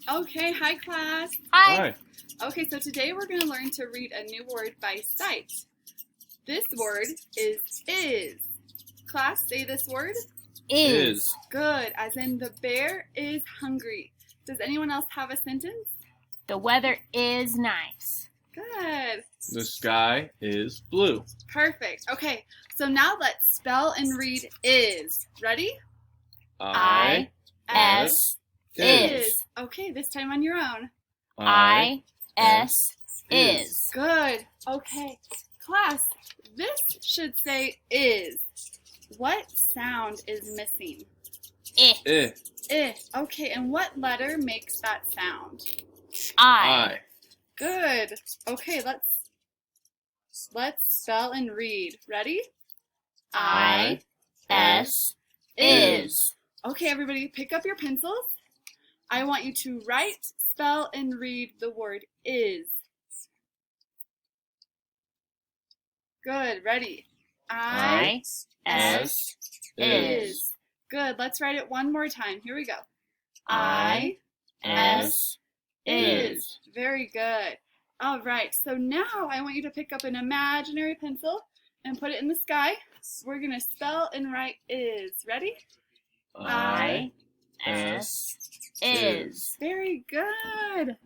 Okay, hi class. Hi. Okay, so today we're going to learn to read a new word by sight. This word is. Class, say this word. Is. Good, as in the bear is hungry. Does anyone else have a sentence? The weather is nice. Good. The sky is blue. Perfect. Okay, so now let's spell and read is. Ready? I S is. Okay, this time on your own. I S is. Good. Okay. Class, this should say is. What sound is missing? I. Okay, and what letter makes that sound? I. Good. Okay, let's spell and read. Ready? I S is. Okay, everybody, pick up your pencils. I want you to write, spell, and read the word is. Good. Ready? I S is. Good. Let's write it one more time. Here we go. I S is. Very good. All right. So now I want you to pick up an imaginary pencil and put it in the sky. We're going to spell and write is. Ready? I S is. Very good.